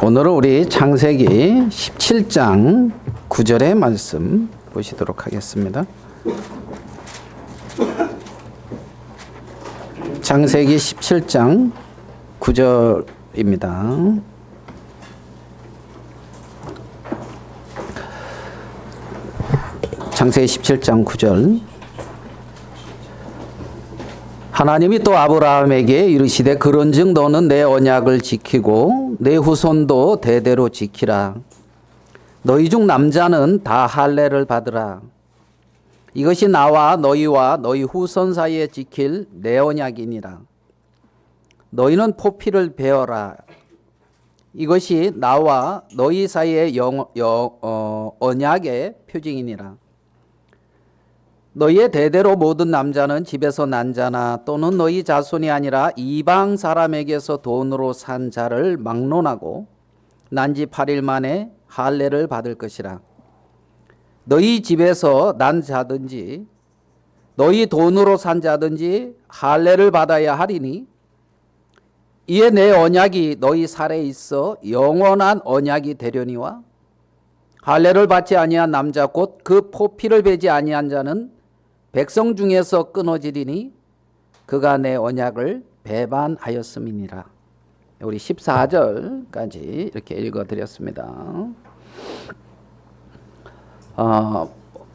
오늘은 우리 창세기 17장 9절의 말씀 보시도록 하겠습니다. 창세기 17장 9절입니다. 창세기 17장 9절. 하나님이 또 아브라함에게 이르시되 그런즉 너는 내 언약을 지키고 내 후손도 대대로 지키라. 너희 중 남자는 다 할례를 받으라. 이것이 나와 너희와 너희 후손 사이에 지킬 내 언약이니라. 너희는 포피를 베어라. 이것이 나와 너희 사이의 언약의 표징이니라. 너희의 대대로 모든 남자는 집에서 난 자나 또는 너희 자손이 아니라 이방 사람에게서 돈으로 산 자를 막론하고 난 지 8일 만에 할례를 받을 것이라. 너희 집에서 난 자든지 너희 돈으로 산 자든지 할례를 받아야 하리니 이에 내 언약이 너희 살에 있어 영원한 언약이 되려니와 할례를 받지 아니한 남자 곧 그 포피를 베지 아니한 자는 백성 중에서 끊어지리니 그가 내 언약을 배반하였음이니라. 우리 14절까지 이렇게 읽어드렸습니다.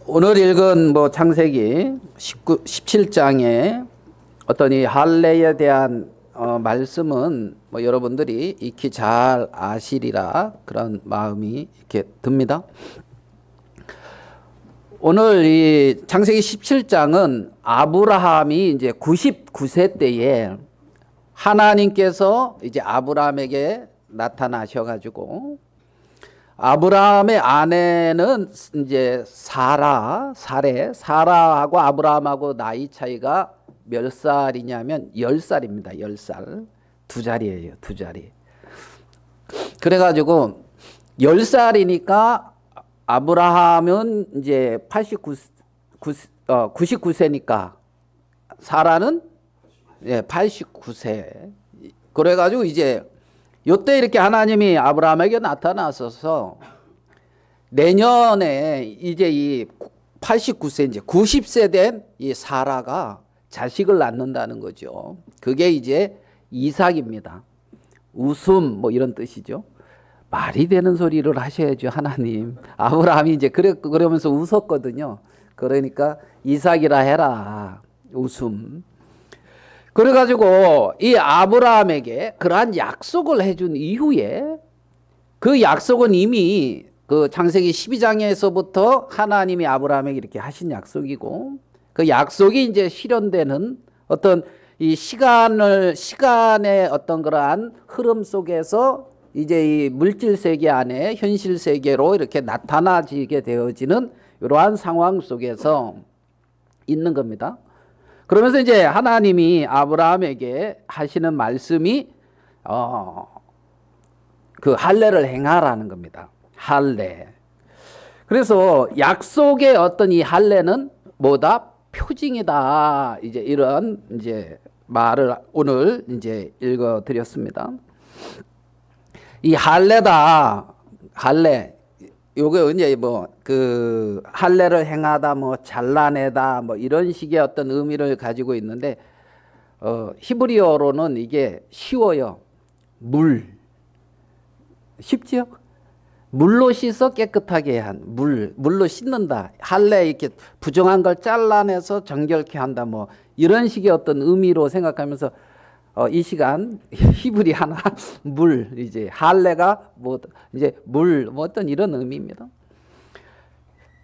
오늘 읽은 창세기 17장의 어떤 이 할례에 대한 말씀은 여러분들이 익히 잘 아시리라 그런 마음이 이렇게 듭니다. 오늘 이 창세기 17장은 아브라함이 이제 99세 때에 하나님께서 이제 아브라함에게 나타나셔가지고 아브라함의 아내는 이제 사라하고 아브라함하고 나이 차이가 몇 살이냐면 10살입니다. 10살. 두 자리예요. 두 자리. 그래가지고 10살이니까 아브라함은 이제 99세니까 사라는 89세. 그래가지고 이제 요때 이렇게 하나님이 아브라함에게 나타나셔서 내년에 이제 이 89세 이제 90세 된 이 사라가 자식을 낳는다는 거죠. 그게 이제 이삭입니다. 웃음 이런 뜻이죠. 말이 되는 소리를 하셔야죠, 하나님. 아브라함이 이제 그러면서 웃었거든요. 그러니까 이삭이라 해라. 웃음. 그래가지고 이 아브라함에게 그러한 약속을 해준 이후에 그 약속은 이미 그 창세기 12장에서부터 하나님이 아브라함에게 이렇게 하신 약속이고 그 약속이 이제 실현되는 어떤 이 시간의 어떤 그러한 흐름 속에서 이제 이 물질 세계 안에 현실 세계로 이렇게 나타나지게 되어지는 이러한 상황 속에서 있는 겁니다. 그러면서 이제 하나님이 아브라함에게 하시는 말씀이 그 할례를 행하라는 겁니다. 할례. 그래서 약속의 어떤 이 할례는 뭐다? 표징이다. 이제 이런 이제 말을 오늘 이제 읽어 드렸습니다. 이 할례다. 할례. 요게 이제 그 할례를 행하다 잘라내다 이런 식의 어떤 의미를 가지고 있는데 히브리어로는 이게 쉬워요. 쉽지요? 물로 씻어 깨끗하게 한 물로 씻는다. 할례 이렇게 부정한 걸 잘라내서 정결케 한다. 이런 식의 어떤 의미로 생각하면서 이 시간 히브리 하나 이제 할례가 이제 어떤 이런 의미입니다.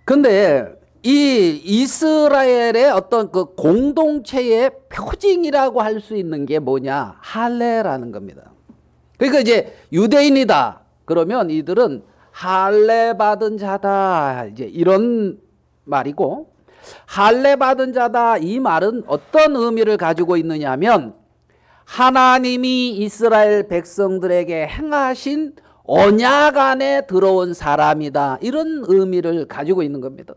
근데 이 이스라엘의 어떤 그 공동체의 표징이라고 할 수 있는 게 뭐냐? 할례라는 겁니다. 그러니까 이제 유대인이다. 그러면 이들은 할례 받은 자다. 이제 이런 말이고 할례 받은 자다. 이 말은 어떤 의미를 가지고 있느냐면 하나님이 이스라엘 백성들에게 행하신 언약 안에 들어온 사람이다. 이런 의미를 가지고 있는 겁니다.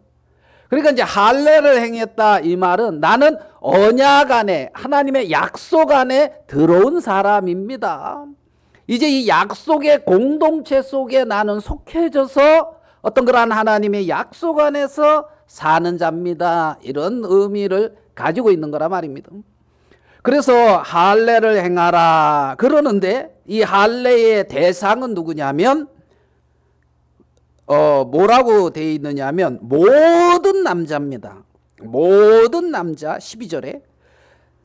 그러니까 이제 할례를 행했다. 이 말은 나는 언약 안에 하나님의 약속 안에 들어온 사람입니다. 이제 이 약속의 공동체 속에 나는 속해져서 어떤 그러한 하나님의 약속 안에서 사는 자입니다. 이런 의미를 가지고 있는 거라 말입니다. 그래서 할례를 행하라 그러는데 이 할례의 대상은 누구냐면 뭐라고 되어 있느냐면 모든 남자입니다. 모든 남자 12절에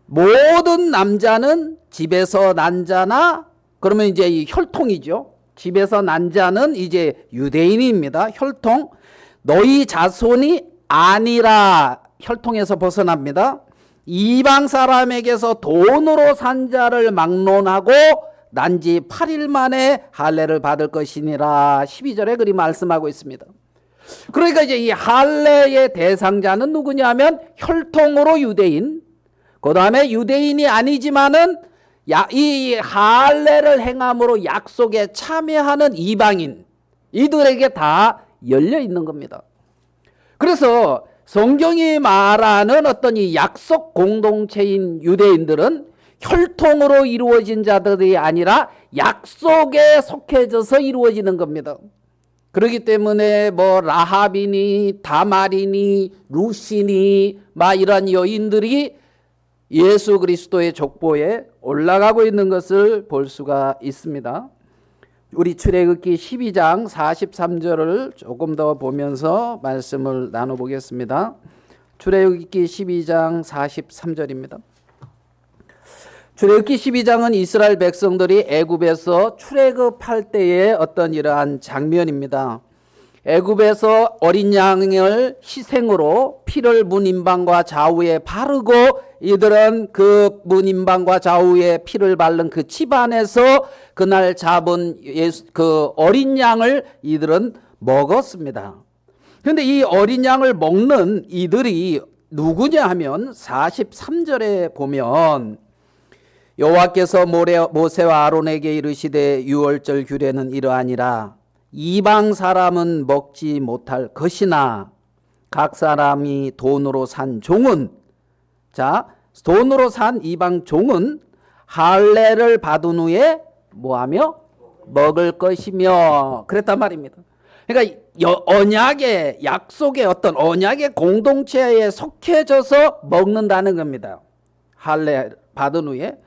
모든 남자는 집에서 난 자나 그러면 이제 이 혈통이죠. 집에서 난 자는 이제 유대인입니다. 혈통. 너희 자손이 아니라 혈통에서 벗어납니다. 이방 사람에게서 돈으로 산 자를 막론하고 난지 8일 만에 할례를 받을 것이니라 12절에 그리 말씀하고 있습니다. 그러니까 이제 이 할례의 대상자는 누구냐면 혈통으로 유대인, 그 다음에 유대인이 아니지만은 이 할례를 행함으로 약속에 참여하는 이방인, 이들에게 다 열려 있는 겁니다. 그래서 성경이 말하는 어떤 이 약속 공동체인 유대인들은 혈통으로 이루어진 자들이 아니라 약속에 속해져서 이루어지는 겁니다. 그렇기 때문에 뭐 라합이니 다말이니 루시니 막 이런 여인들이 예수 그리스도의 족보에 올라가고 있는 것을 볼 수가 있습니다. 우리 출애굽기 12장 43절을 조금 더 보면서 말씀을 나눠보겠습니다. 출애굽기 12장 43절입니다. 출애굽기 12장은 이스라엘 백성들이 애굽에서 출애굽할 때의 어떤 이러한 장면입니다. 애굽에서 어린 양을 희생으로 피를 문인방과 좌우에 바르고 이들은 그 문인방과 좌우에 피를 바른 그 집안에서 그날 잡은 그 어린 양을 이들은 먹었습니다. 그런데 이 어린 양을 먹는 이들이 누구냐 하면 43절에 보면 여호와께서 모세와 아론에게 이르시되 유월절 규례는 이러하니라 이방 사람은 먹지 못할 것이나 각 사람이 돈으로 산 종은 자 돈으로 산 이방 종은 할례를 받은 후에 뭐하며 먹을 것이며 그랬단 말입니다. 그러니까 언약의 약속의 어떤 언약의 공동체에 속해져서 먹는다는 겁니다. 할례 받은 후에.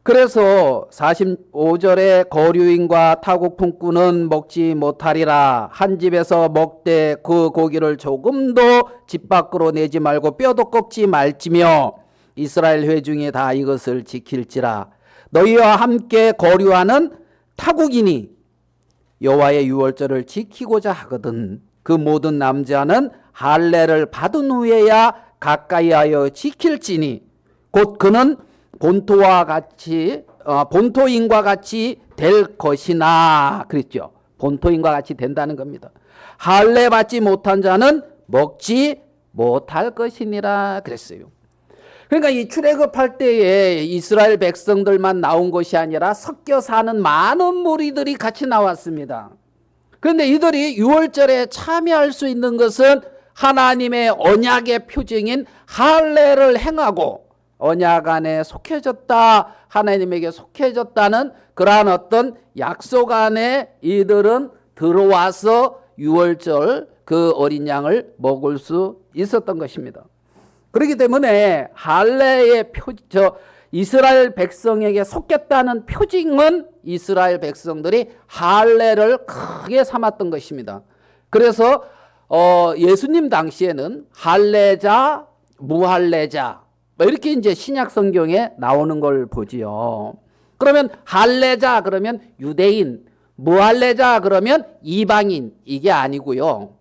그래서 45절에 거류인과 타국품꾼은 먹지 못하리라. 한 집에서 먹되 그 고기를 조금도 집 밖으로 내지 말고 뼈도 꺾지 말지며 이스라엘 회중이 다 이것을 지킬지라. 너희와 함께 거류하는 타국인이 여호와의 유월절을 지키고자 하거든 그 모든 남자는 할례를 받은 후에야 가까이하여 지킬지니 곧 그는 본토와 같이 본토인과 같이 될 것이나 그랬죠. 본토인과 같이 된다는 겁니다. 할례 받지 못한 자는 먹지 못할 것이니라 그랬어요. 그러니까 이 출애굽할 때에 이스라엘 백성들만 나온 것이 아니라 섞여 사는 많은 무리들이 같이 나왔습니다. 그런데 이들이 유월절에 참여할 수 있는 것은 하나님의 언약의 표징인 할례를 행하고 언약 안에 속해졌다, 하나님에게 속해졌다는 그러한 어떤 약속 안에 이들은 들어와서 유월절 그 어린 양을 먹을 수 있었던 것입니다. 그렇기 때문에 할례의 이스라엘 백성에게 속했다는 표징은 이스라엘 백성들이 할례를 크게 삼았던 것입니다. 그래서 예수님 당시에는 할례자, 무할례자 이렇게 이제 신약 성경에 나오는 걸 보지요. 그러면 할례자 그러면 유대인, 무할례자 그러면 이방인 이게 아니고요.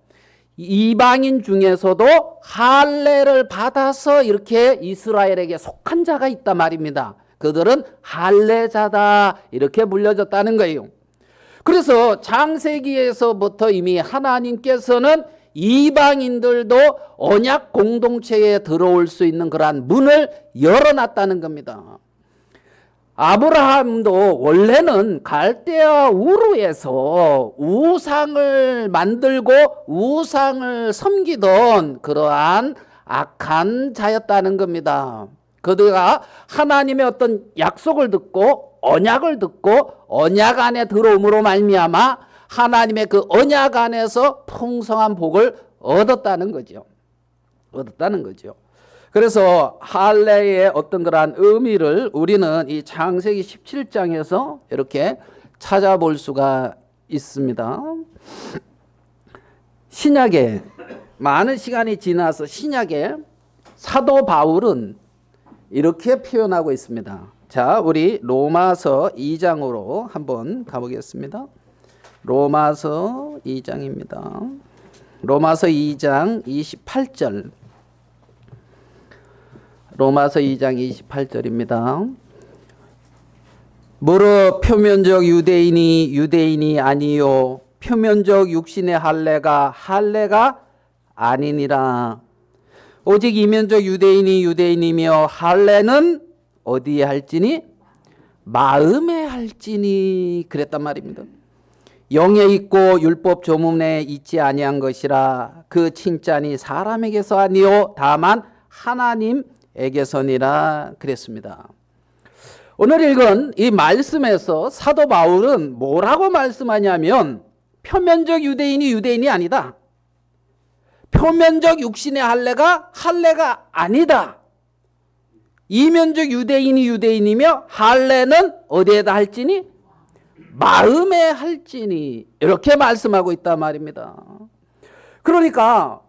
이방인 중에서도 할례를 받아서 이렇게 이스라엘에게 속한 자가 있단 말입니다. 그들은 할례자다 이렇게 불려졌다는 거예요. 그래서 창세기에서부터 이미 하나님께서는 이방인들도 언약 공동체에 들어올 수 있는 그러한 문을 열어놨다는 겁니다. 아브라함도 원래는 갈대아 우르에서 우상을 만들고 우상을 섬기던 그러한 악한 자였다는 겁니다. 그들가 하나님의 어떤 약속을 듣고 언약을 듣고 언약 안에 들어옴으로 말미암아 하나님의 그 언약 안에서 풍성한 복을 얻었다는 거죠. 얻었다는 거죠. 그래서 할례의 어떤 그러한 의미를 우리는 이 창세기 17장에서 이렇게 찾아볼 수가 있습니다. 신약에 많은 시간이 지나서 신약에 사도 바울은 이렇게 표현하고 있습니다. 자, 우리 로마서 2장으로 한번 가보겠습니다. 로마서 2장입니다. 로마서 2장 28절. 로마서 2장 28절입니다. 무릇 표면적 유대인이 유대인이 아니요 표면적 육신의 할례가 아니니라. 오직 이면적 유대인이 유대인이며 할례는 어디에 할지니 마음에 할지니 그랬단 말입니다. 영에 있고 율법 조문에 있지 아니한 것이라. 그 칭찬이 사람에게서 아니요 다만 하나님에게서니라 그랬습니다. 오늘 읽은 이 말씀에서 사도 바울은 뭐라고 말씀하냐면 표면적 유대인이 유대인이 아니다. 표면적 육신의 할례가 아니다. 이면적 유대인이 유대인이며 할례는 어디에다 할지니 마음에 할지니 이렇게 말씀하고 있단 말입니다. 그러니까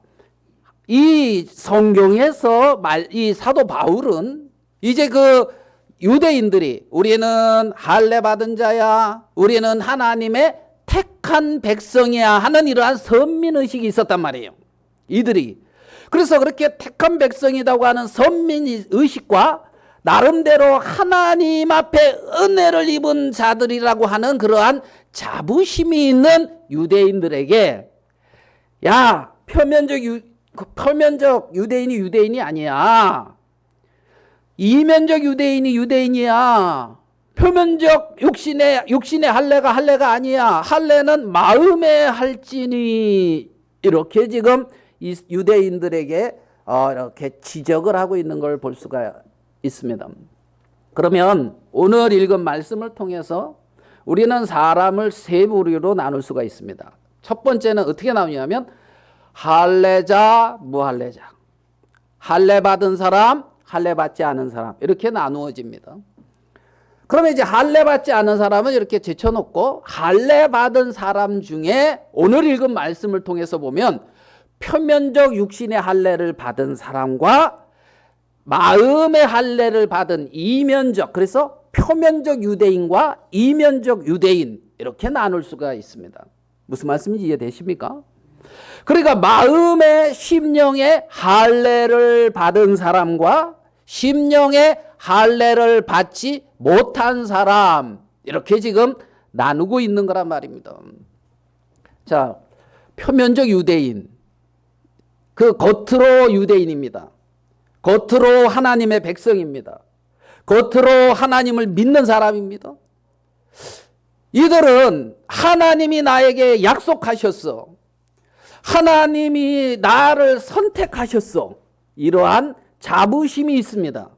이 성경에서 이 사도 바울은 이제 그 유대인들이 우리는 할례 받은 자야, 우리는 하나님의 택한 백성이야 하는 이러한 선민의식이 있었단 말이에요. 이들이. 그래서 그렇게 택한 백성이라고 하는 선민의식과 나름대로 하나님 앞에 은혜를 입은 자들이라고 하는 그러한 자부심이 있는 유대인들에게 야, 표면적 유대인이 유대인이 아니야. 이면적 유대인이 유대인이야. 표면적 육신의 할례가 아니야. 할례는 마음에 할지니. 이렇게 지금 이 유대인들에게 이렇게 지적을 하고 있는 걸 볼 수가 있습니다. 그러면 오늘 읽은 말씀을 통해서 우리는 사람을 세 부류로 나눌 수가 있습니다. 첫 번째는 어떻게 나오냐면 할례자, 무할례자. 할례 받은 사람, 할례 받지 않은 사람 이렇게 나누어집니다. 그러면 이제 할례 받지 않은 사람은 이렇게 제쳐놓고 할례 받은 사람 중에 오늘 읽은 말씀을 통해서 보면 표면적 육신의 할례를 받은 사람과 마음의 할례를 받은 이면적, 그래서 표면적 유대인과 이면적 유대인 이렇게 나눌 수가 있습니다. 무슨 말씀인지 이해되십니까? 그러니까 마음의 심령의 할례를 받은 사람과 심령의 할례를 받지 못한 사람 이렇게 지금 나누고 있는 거란 말입니다. 자, 표면적 유대인, 그 겉으로 유대인입니다. 겉으로 하나님의 백성입니다. 겉으로 하나님을 믿는 사람입니다. 이들은 하나님이 나에게 약속하셨어. 하나님이 나를 선택하셨어. 이러한 자부심이 있습니다.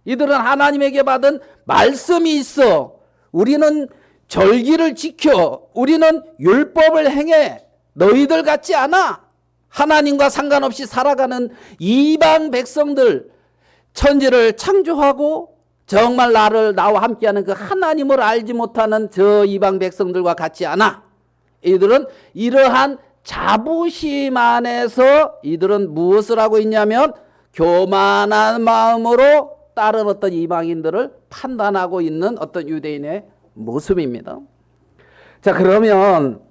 이들은 하나님에게 받은 말씀이 있어. 우리는 절기를 지켜. 우리는 율법을 행해. 너희들 같지 않아. 하나님과 상관없이 살아가는 이방 백성들, 천지를 창조하고 정말 나와 함께하는 그 하나님을 알지 못하는 저 이방 백성들과 같지 않아. 이들은 이러한 자부심 안에서 이들은 무엇을 하고 있냐면 교만한 마음으로 다른 어떤 이방인들을 판단하고 있는 어떤 유대인의 모습입니다. 자, 그러면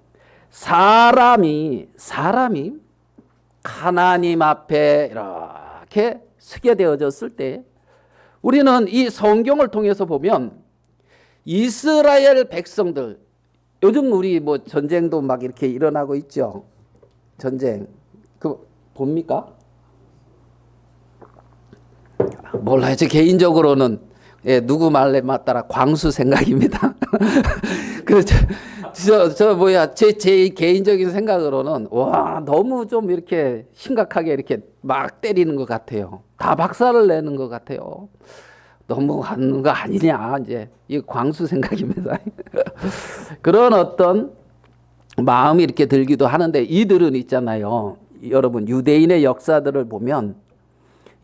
사람이 하나님 앞에 이렇게 서게 되어졌을 때 우리는 이 성경을 통해서 보면 이스라엘 백성들, 요즘 우리 뭐 전쟁도 막 이렇게 일어나고 있죠. 전쟁. 봅니까? 몰라요. 제 개인적으로는 누구 말에 맞따라 광수 생각입니다. 그렇죠. 제 개인적인 생각으로는 와, 너무 좀 이렇게 심각하게 이렇게 막 때리는 것 같아요. 다 박살을 내는 것 같아요. 너무 하는 거 아니냐, 이제 이 광수 생각입니다. 그런 어떤 마음이 이렇게 들기도 하는데, 이들은 있잖아요. 여러분, 유대인의 역사들을 보면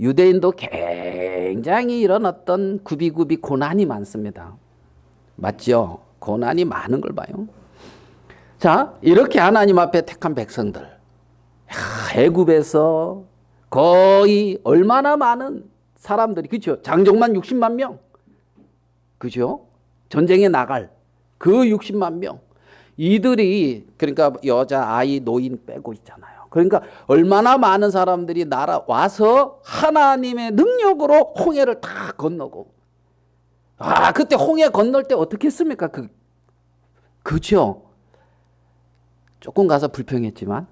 유대인도 굉장히 이런 어떤 굽이굽이 고난이 많습니다. 맞죠? 고난이 많은 걸 봐요. 자, 이렇게 하나님 앞에 택한 백성들, 애굽에서 거의 얼마나 많은 사람들이, 그렇죠? 장정만 60만 명, 그죠? 전쟁에 나갈 그 60만 명, 이들이, 그러니까 여자, 아이, 노인 빼고 있잖아요. 그러니까 얼마나 많은 사람들이 와서 하나님의 능력으로 홍해를 다 건너고, 그때 홍해 건널 때 어떻게 했습니까? 그죠? 조금 가서 불평했지만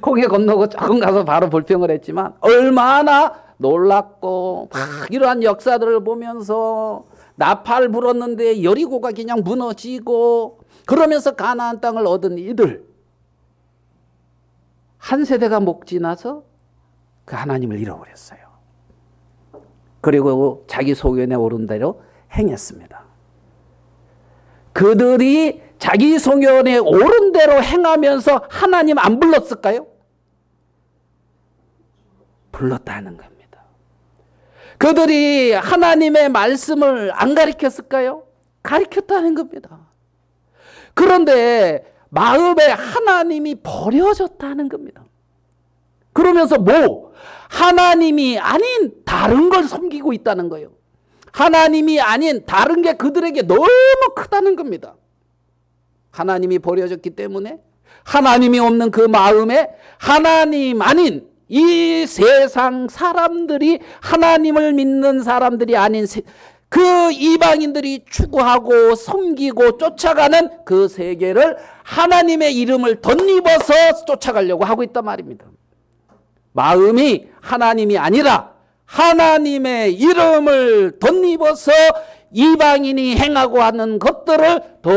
홍해 건너고 조금 가서 바로 불평을 했지만, 얼마나 놀랍고 막 이러한 역사들을 보면서 나팔 불었는데 여리고가 그냥 무너지고, 그러면서 가나안 땅을 얻은 이들, 한 세대가 목 지나서 그 하나님을 잃어버렸어요. 그리고 자기 소견에 오른 대로 행했습니다. 그들이 자기 소견에 옳은 대로 행하면서 하나님 안 불렀을까요? 불렀다는 겁니다. 그들이 하나님의 말씀을 안 가르쳤을까요? 가르쳤다는 겁니다. 그런데 마음에 하나님이 버려졌다는 겁니다. 그러면서 하나님이 아닌 다른 걸 섬기고 있다는 거예요. 하나님이 아닌 다른 게 그들에게 너무 크다는 겁니다. 하나님이 버려졌기 때문에 하나님이 없는 그 마음에 하나님 아닌 이 세상 사람들이, 하나님을 믿는 사람들이 아닌 그 이방인들이 추구하고 섬기고 쫓아가는 그 세계를 하나님의 이름을 덧입어서 쫓아가려고 하고 있단 말입니다. 마음이 하나님이 아니라 하나님의 이름을 덧입어서 이방인이 행하고 하는 것들을 더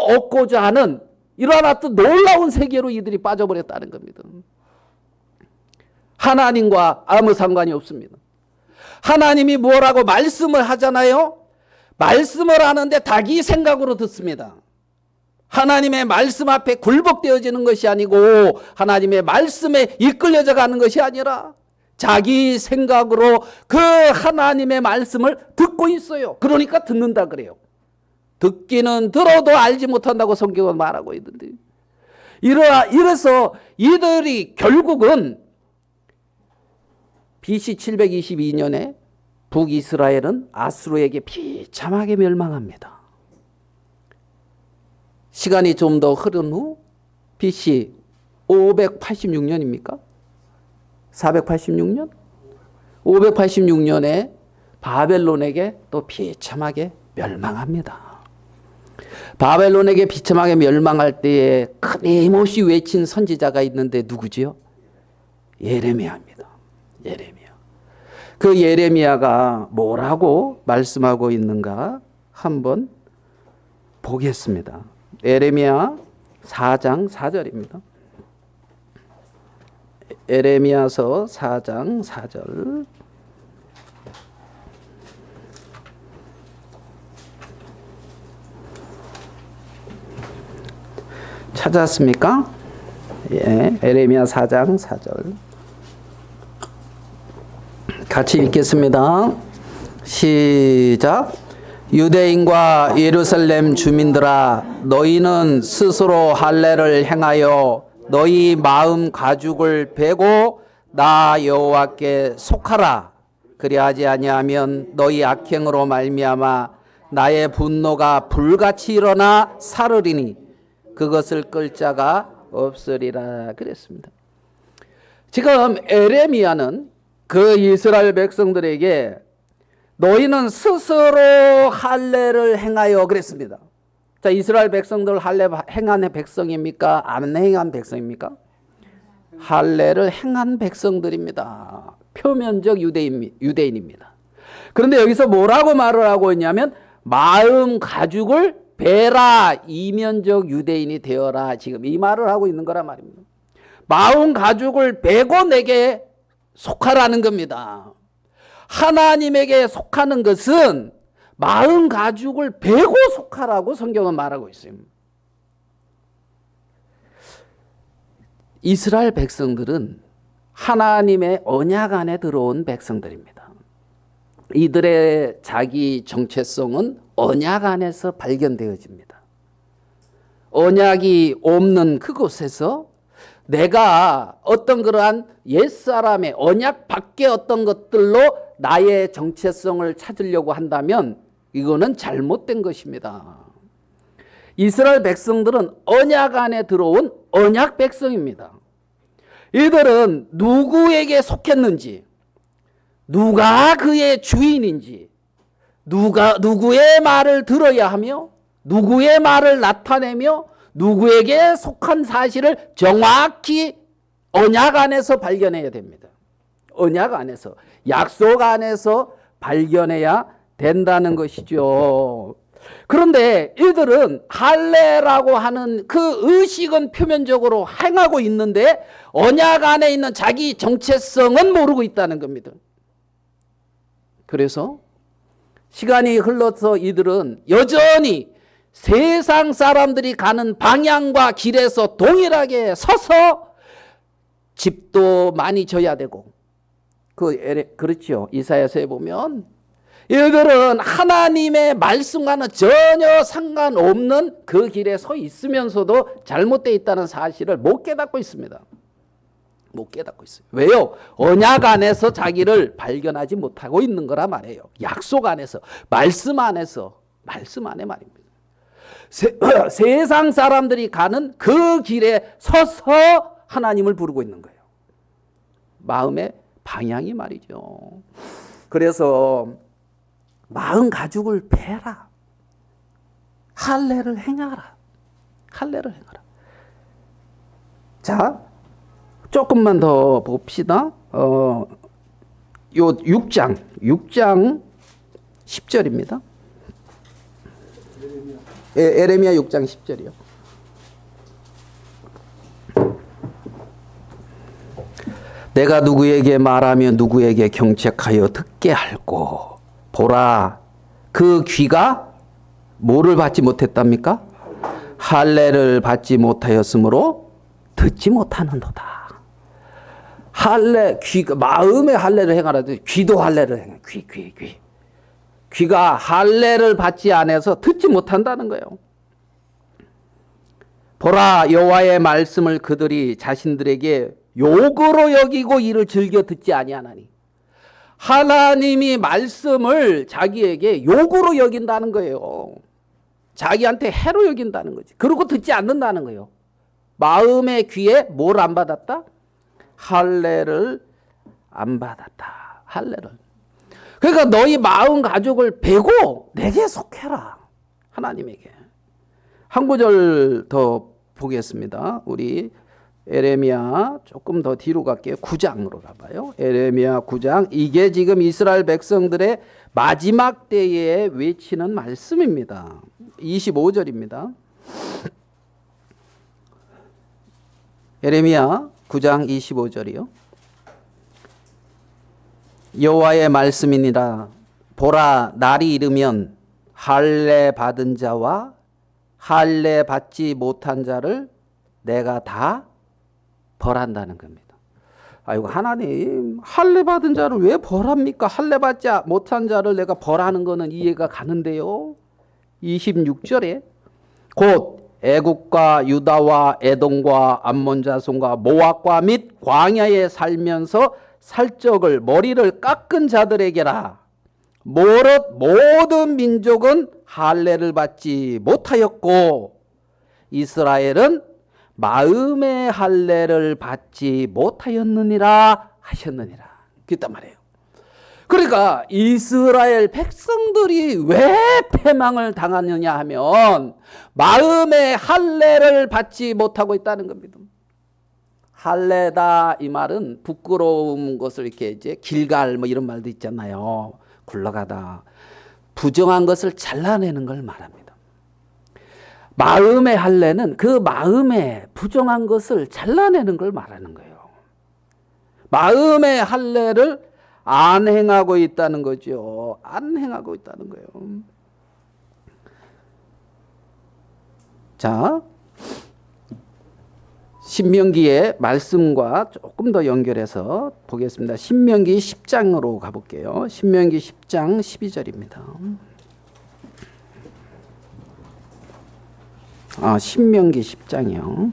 얻고자 하는 이러한 어떤 놀라운 세계로 이들이 빠져버렸다는 겁니다. 하나님과 아무 상관이 없습니다. 하나님이 뭐라고 말씀을 하잖아요. 말씀을 하는데 자기 생각으로 듣습니다. 하나님의 말씀 앞에 굴복되어지는 것이 아니고, 하나님의 말씀에 이끌려져 가는 것이 아니라 자기 생각으로 그 하나님의 말씀을 듣고 있어요. 그러니까 듣는다 그래요. 듣기는 들어도 알지 못한다고 성경은 말하고 있는데, 이래서 이들이 결국은 BC 722년에 북이스라엘은 아수르에게 비참하게 멸망합니다. 시간이 좀 더 흐른 후 BC 586년입니까? 486년? 586년에 바벨론에게 또 비참하게 멸망합니다. 바벨론에게 비참하게 멸망할 때에 끊임없이 외친 선지자가 있는데 누구지요? 예레미야입니다. 예레미야. 그 예레미야가 뭐라고 말씀하고 있는가 한번 보겠습니다. 예레미야 4장 4절입니다. 예레미야서 4장 4절. 찾았습니까? 예, 예레미야 4장 4절. 같이 읽겠습니다. 시작. 유대인과 예루살렘 주민들아, 너희는 스스로 할례를 행하여 너희 마음 가죽을 베고 나 여호와께 속하라. 그리하지 아니하면 너희 악행으로 말미암아 나의 분노가 불같이 일어나 사르리니 그것을 끌 자가 없으리라 그랬습니다. 지금 예레미야는 그 이스라엘 백성들에게 너희는 스스로 할례를 행하여 그랬습니다. 자, 이스라엘 백성들 할례 행한 백성입니까? 안 행한 백성입니까? 할례를 행한 백성들입니다. 표면적 유대인입니다. 그런데 여기서 뭐라고 말을 하고 있냐면 마음 가죽을 베라, 이면적 유대인이 되어라, 지금 이 말을 하고 있는 거란 말입니다. 마음 가죽을 베고 내게 속하라는 겁니다. 하나님에게 속하는 것은 마음 가죽을 베고 속하라고 성경은 말하고 있어요. 이스라엘 백성들은 하나님의 언약 안에 들어온 백성들입니다. 이들의 자기 정체성은 언약 안에서 발견되어집니다. 언약이 없는 그곳에서 내가 어떤 그러한 옛사람의 언약 밖의 어떤 것들로 나의 정체성을 찾으려고 한다면 이거는 잘못된 것입니다. 이스라엘 백성들은 언약 안에 들어온 언약 백성입니다. 이들은 누구에게 속했는지, 누가 그의 주인인지, 누구의 말을 들어야 하며, 누구의 말을 나타내며, 누구에게 속한 사실을 정확히 언약 안에서 발견해야 됩니다. 언약 안에서, 약속 안에서 발견해야 된다는 것이죠. 그런데 이들은 할례라고 하는 그 의식은 표면적으로 행하고 있는데 언약 안에 있는 자기 정체성은 모르고 있다는 겁니다. 그래서 시간이 흘러서 이들은 여전히 세상 사람들이 가는 방향과 길에서 동일하게 서서 집도 많이 져야 되고, 그렇죠. 이사야서에 보면 이들은 하나님의 말씀과는 전혀 상관없는 그 길에 서 있으면서도 잘못되어 있다는 사실을 못 깨닫고 있습니다. 못 깨닫고 있어요. 왜요? 언약 안에서 자기를 발견하지 못하고 있는 거라 말이에요. 약속 안에서, 말씀 안에서, 말씀 안에 말입니다. 세상 사람들이 가는 그 길에 서서 하나님을 부르고 있는 거예요. 마음의 방향이 말이죠. 그래서 마음 가죽을 베라. 할례를 행하라. 할례를 행하라. 자, 조금만 더 봅시다. 요 6장 10절입니다. 에레미야 6장 10절이요. 내가 누구에게 말하며 누구에게 경책하여 듣게 할꼬. 보라, 그 귀가 뭐를 받지 못했답니까? 할례를 받지 못하였으므로 듣지 못하는도다. 할례, 귀가 마음의 할례를 행하라. 귀도 할례를 행해. 귀. 귀가 할례를 받지 않아서 듣지 못한다는 거예요. 보라, 여호와의 말씀을 그들이 자신들에게 욕으로 여기고 이를 즐겨 듣지 아니하나니. 하나님이 말씀을 자기에게 욕으로 여긴다는 거예요. 자기한테 해로 여긴다는 거지. 그러고 듣지 않는다는 거예요. 마음의 귀에 뭘 안 받았다? 할례를 안 받았다. 할례를. 그러니까 너희 마음 가죽을 베고 내게 속해라. 하나님에게. 한 구절 더 보겠습니다. 우리 에레미야 조금 더 뒤로 갈게요. 9장으로 가봐요. 에레미야 9장. 이게 지금 이스라엘 백성들의 마지막 때에 외치는 말씀입니다. 25절입니다. 에레미야 9장 25절이요. 여호와의 말씀이니라. 보라, 날이 이르면 할례 받은 자와 할례 받지 못한 자를 내가 다 벌한다는 겁니다. 아이고, 하나님, 할례 받은 자를 왜 벌합니까? 할례 받지 못한 자를 내가 벌하는 거는 이해가 가는데요. 26절에 곧 애국과 유다와 에돔과 암몬 자손과 모압과 및 광야에 살면서 살적을 머리를 깎은 자들에게라. 모든 민족은 할례를 받지 못하였고 이스라엘은 마음의 할례를 받지 못하였느니라 하셨느니라. 그랬단 말이에요. 그러니까 이스라엘 백성들이 왜 패망을 당하느냐 하면 마음의 할례를 받지 못하고 있다는 겁니다. 할례다 이 말은 부끄러운 것을 이렇게 이제 길갈 뭐 이런 말도 있잖아요. 굴러가다. 부정한 것을 잘라내는 걸 말합니다. 마음의 할례는 그 마음에 부정한 것을 잘라내는 걸 말하는 거예요. 마음의 할례를 안 행하고 있다는 거죠. 안 행하고 있다는 거예요. 자, 신명기의 말씀과 조금 더 연결해서 보겠습니다. 신명기 10장으로 가볼게요. 신명기 10장 12절입니다. 신명기 10장이요.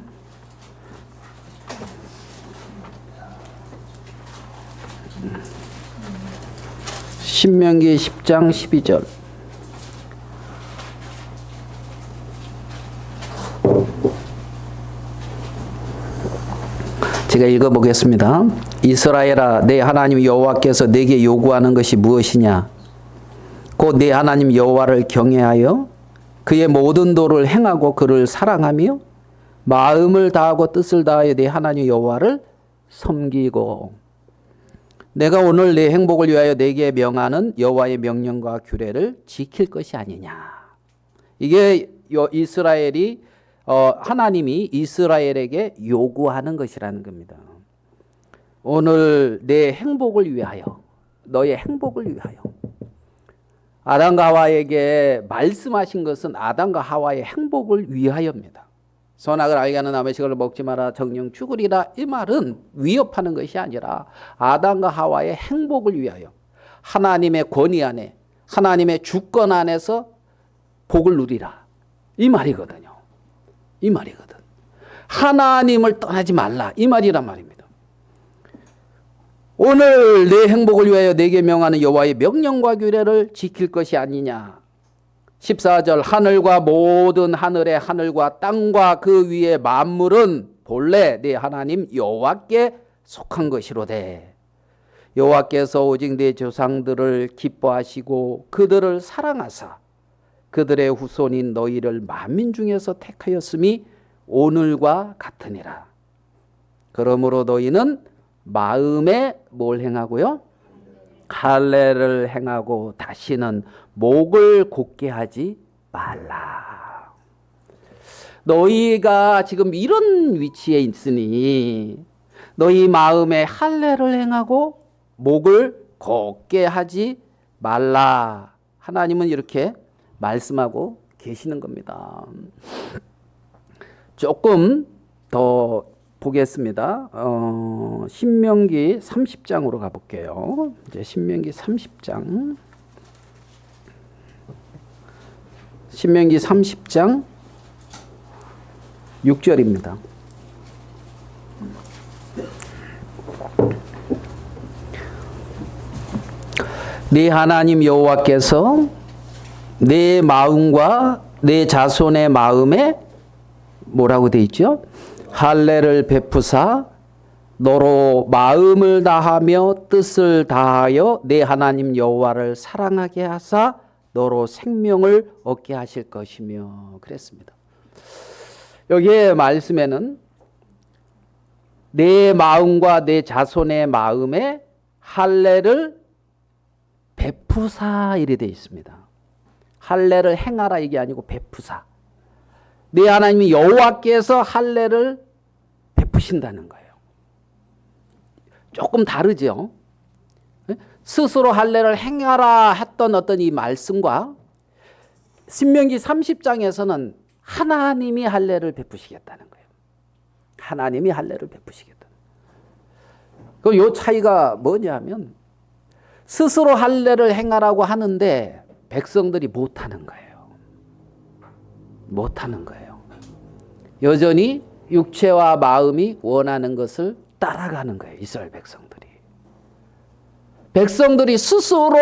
신명기 10장 12절. 제가 읽어보겠습니다. 이스라엘아, 내 하나님 여호와께서 내게 요구하는 것이 무엇이냐? 곧 내 하나님 여호와를 경외하여 그의 모든 도를 행하고 그를 사랑하며 마음을 다하고 뜻을 다하여 내 하나님 여호와를 섬기고. 내가 오늘 내 행복을 위하여 내게 명하는 여호와의 명령과 규례를 지킬 것이 아니냐. 이게 이스라엘이 하나님이 이스라엘에게 요구하는 것이라는 겁니다. 오늘 내 행복을 위하여, 너의 행복을 위하여. 아담과 하와에게 말씀하신 것은 아담과 하와의 행복을 위하여입니다. 선악을 알게 하는 나무의 식을 먹지 마라, 정령 죽으리라. 이 말은 위협하는 것이 아니라 아담과 하와의 행복을 위하여, 하나님의 권위 안에, 하나님의 주권 안에서 복을 누리라. 이 말이거든요. 이 말이거든. 하나님을 떠나지 말라. 이 말이란 말입니다. 오늘 내 행복을 위하여 내게 명하는 여호와의 명령과 규례를 지킬 것이 아니냐. 14절 하늘과 모든 하늘의 하늘과 땅과 그 위의 만물은 본래 내 하나님 여호와께 속한 것이로되 여호와께서 오직 내 조상들을 기뻐하시고 그들을 사랑하사 그들의 후손인 너희를 만민 중에서 택하였음이 오늘과 같으니라. 그러므로 너희는 마음에 뭘 행하고요? 할례를 행하고 다시는 목을 곧게 하지 말라. 너희가 지금 이런 위치에 있으니 너희 마음에 할례를 행하고 목을 곧게 하지 말라. 하나님은 이렇게 말씀하고 계시는 겁니다. 조금 더 보겠습니다. 신명기 30장으로 가볼게요. 이제 신명기 30장. 신명기 30장 6절입니다. 네 하나님 여호와께서 내 마음과 내 자손의 마음에 뭐라고 돼 있죠? 할례를 베푸사 너로 마음을 다하며 뜻을 다하여 내 하나님 여호와를 사랑하게 하사 너로 생명을 얻게 하실 것이며 그랬습니다. 여기에 말씀에는 내 마음과 내 자손의 마음에 할례를 베푸사 이래 되어 있습니다. 할례를 행하라 이게 아니고 베푸사. 내 하나님이 여호와께서 할례를 베푸신다는 거예요. 조금 다르죠. 스스로 할례를 행하라 했던 어떤 이 말씀과 신명기 30장에서는 하나님이 할례를 베푸시겠다는 거예요. 하나님이 할례를 베푸시겠다. 그럼 이 차이가 뭐냐면 스스로 할례를 행하라고 하는데 백성들이 못하는 거예요. 못하는 거예요. 여전히 육체와 마음이 원하는 것을 따라가는 거예요. 이스라엘 백성들이. 백성들이 스스로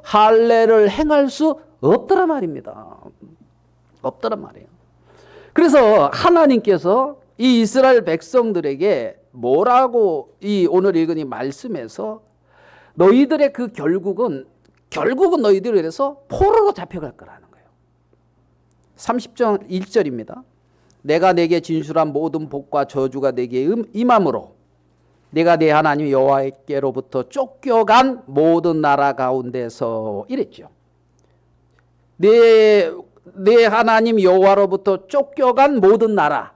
할례를 행할 수 없더란 말입니다. 없더란 말이에요. 그래서 하나님께서 이 이스라엘 백성들에게 뭐라고 이 오늘 읽은 이 말씀에서 너희들의 그 결국은 너희들이 그래서 포로로 잡혀갈 거라는 거예요. 30장 1절입니다. 내가 내게 진술한 모든 복과 저주가 내게 임함으로 내가 내 하나님 여호와께로부터 쫓겨간 모든 나라 가운데서 이랬죠. 내 하나님 여호와로부터 쫓겨간 모든 나라.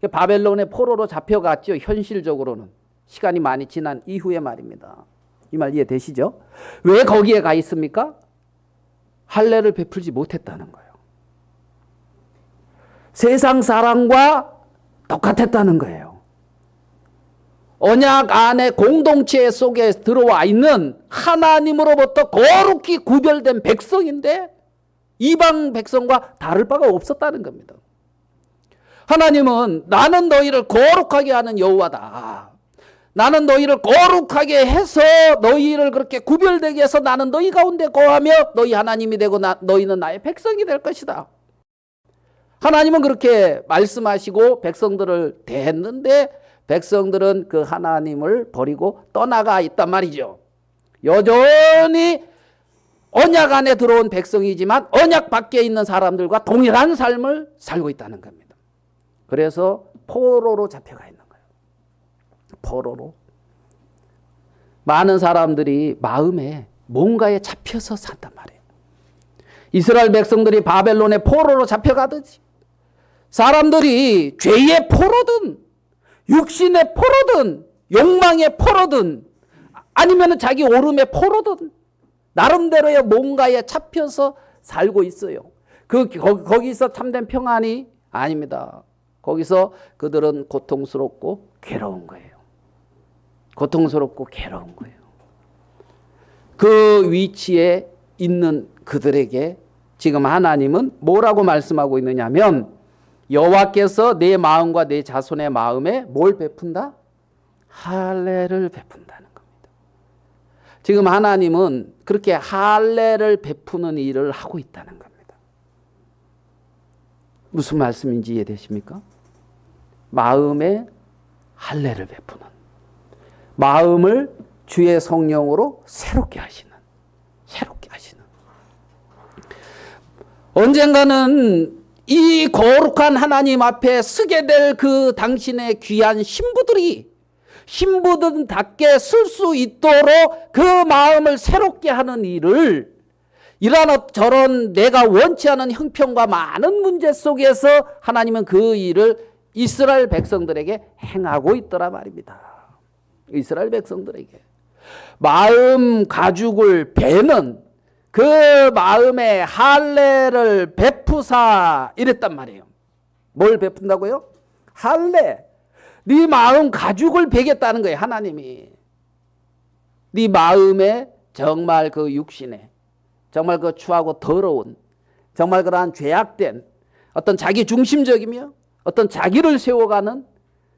바벨론의 포로로 잡혀갔죠. 현실적으로는. 시간이 많이 지난 이후의 말입니다. 이 말 이해되시죠? 왜 거기에 가 있습니까? 할례를 베풀지 못했다는 거예요. 세상 사람과 똑같았다는 거예요. 언약 안에 공동체 속에 들어와 있는 하나님으로부터 거룩히 구별된 백성인데 이방 백성과 다를 바가 없었다는 겁니다. 하나님은 나는 너희를 거룩하게 하는 여호와다. 나는 너희를 거룩하게 해서 너희를 그렇게 구별되게 해서 나는 너희 가운데 거하며 너희 하나님이 되고 너희는 나의 백성이 될 것이다. 하나님은 그렇게 말씀하시고 백성들을 대했는데 백성들은 그 하나님을 버리고 떠나가 있단 말이죠. 여전히 언약 안에 들어온 백성이지만 언약 밖에 있는 사람들과 동일한 삶을 살고 있다는 겁니다. 그래서 포로로 잡혀가 있는 거예요. 포로로. 많은 사람들이 마음에 뭔가에 잡혀서 산단 말이에요. 이스라엘 백성들이 바벨론의 포로로 잡혀가듯이 사람들이 죄의 포로든 육신의 포로든 욕망의 포로든 아니면 자기 오름의 포로든 나름대로의 뭔가에 잡혀서 살고 있어요. 거기서 참된 평안이 아닙니다. 거기서 그들은 고통스럽고 괴로운 거예요. 고통스럽고 괴로운 거예요. 그 위치에 있는 그들에게 지금 하나님은 뭐라고 말씀하고 있느냐면 여호와께서 내 마음과 내 자손의 마음에 뭘 베푼다? 할례를 베푼다는 겁니다. 지금 하나님은 그렇게 할례를 베푸는 일을 하고 있다는 겁니다. 무슨 말씀인지 이해되십니까? 마음에 할례를 베푸는, 마음을 주의 성령으로 새롭게 하시는. 언젠가는 이 거룩한 하나님 앞에 서게 될 그 당신의 귀한 신부들답게 쓸 수 있도록 그 마음을 새롭게 하는 일을 이런저런 내가 원치 않은 형편과 많은 문제 속에서 하나님은 그 일을 이스라엘 백성들에게 행하고 있더라 말입니다. 이스라엘 백성들에게 마음 가죽을 베는 그 마음의 할례를 베푸사 이랬단 말이에요. 뭘 베푼다고요? 할례. 네 마음 가죽을 베겠다는 거예요. 하나님이. 네 마음에 정말 그 육신에 정말 그 추하고 더러운 정말 그러한 죄악된 어떤 자기 중심적이며 어떤 자기를 세워가는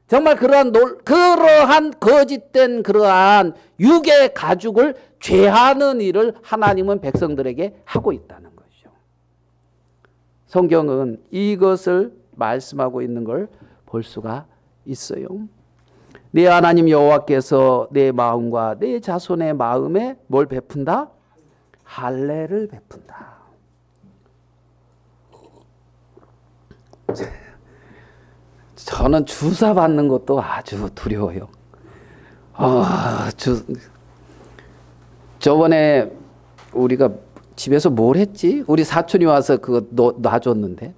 정말 그러한 거짓된 그러한 육의 가죽을 죄하는 일을 하나님은 백성들에게 하고 있다는 거죠. 성경은 이것을 말씀하고 있는 걸 볼 수가 있어요. 내 하나님 여호와께서 내 마음과 내 자손의 마음에 뭘 베푼다? 할례를 베푼다. 저는 주사 받는 것도 아주 두려워요. 저번에 우리가 집에서 뭘 했지? 우리 사촌이 와서 그거 놔줬는데,